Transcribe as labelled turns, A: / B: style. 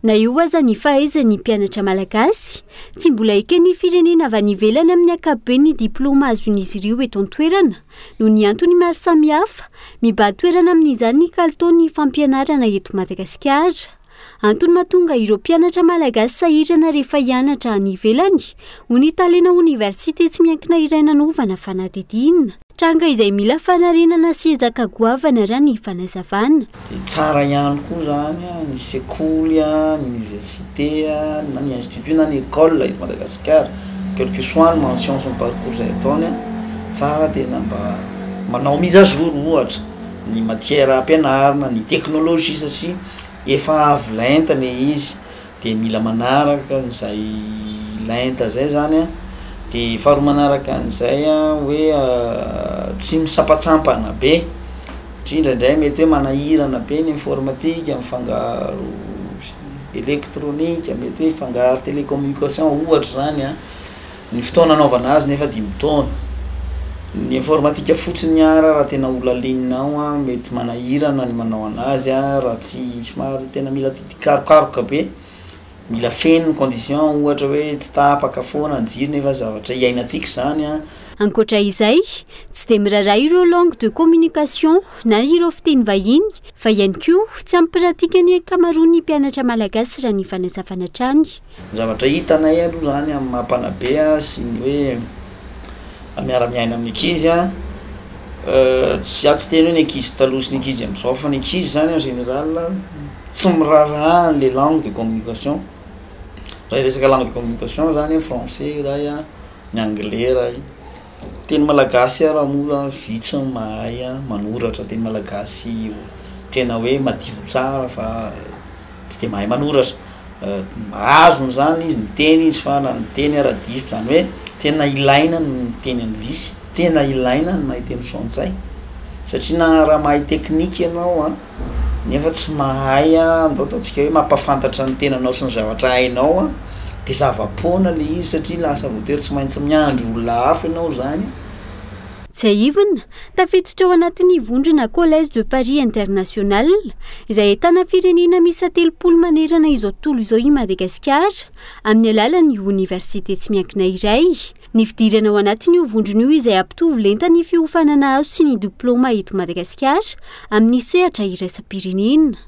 A: Na io aza ny fahaizany mpianatra malagasy tsy mbola ekeny firenena avy any ivelany amin'ny ankapobeny ny diplôma azon'izy ireo eto an-toerana noho ny antony maro samihafa mibahady toerana amin'izany ny kalitaon'ny fampianarana eto Madagasikara. Antony mahatonga ireo mpianatra malagasy sahirana rehefa hianatra any ivelany ho ny talena oniversite tsy miankina iray nanaovana fanadidinina. Tranga izay mila fanarenana sy ezaka goavana raha ny fanazavana.
B: Tsara ihany koa zany ny sekoly, ny université, na ny institut na ny école eto Madagasikara, quel que soit ny mention son parcours zay ataony, tsara tena mba manao mise à jour ohatra ny matière ampianarina, ny teknôlôjia satria efa avy lenta le izy dia mila manaraka izay lenta zay zany dia faharoa manaraka an'izay hoe tsy misapatsampana be satria indraindray mety hoe manahirana be ny informatika mifangaro elektronika, mety hoe mifangaro télécommunication ohatra zany ny fotoana anaovana azy nefa 5 taona. Ny informatika fotsiny ara raha tena olona lininao mety manahirana ny manao anazy raha tsy somary tena mila titikarokaroka be, mila feno condition ohatra hoe tsy tapaka foana ny jiro nefa zavatra iainantsika zany
A: Ankoatra izay, tsy dia miraray ireo langue de communication na ireo fiteny vahiny fa ihany koa tsy ampiratika ny ankamaroan'ny mpianatra malagasy raha ny fanazavana hatrany.
B: Zavatra hitanay aloha zany amin'ny mampanabe sy ny hoe miara-miaina amin'ny ankizy tsy teny hoe ny ankizy taloha sy ny ankizy amin'izao fa ny ankizy zany en général tsy miraraha les langues de communication. Raha resaka langue de communication zany français rahay, ny anglais rahay. Teny malagasy raha moa vitsy mahay manoratra teny malagasy tena hoe madio tsara fa tsy dia mahay manoratra. Azony zany izy miteny izy fa na miteny ara-diso zany hoe tena ilaina ny miteny anglisy, tena ilaina ny mahay teny frantsay satria na raha mahay teknika ianao nefa tsy mahay andao ataontsika hoe mampafantatra ny tenanao sy ny zavatra hainao dia zava-poana le izy satria lasa voatery tsy maintsy miandry olona hafa ianao zany.
A: Tsy aivina, tafiditra ao anatin'ny vondrona Collège de Paris International izay ahitana firenena misy 30 manerana izao tontolo izao i Madagasikara amin'ny alalan'ny université tsy miankina iray. Ny fidirana ao anatin'io vondrona io izay ampitovy lenta ny fiofanana azo sy ny diplôma eto Madagasikara amin'ny sehatra iraisam-pirenena.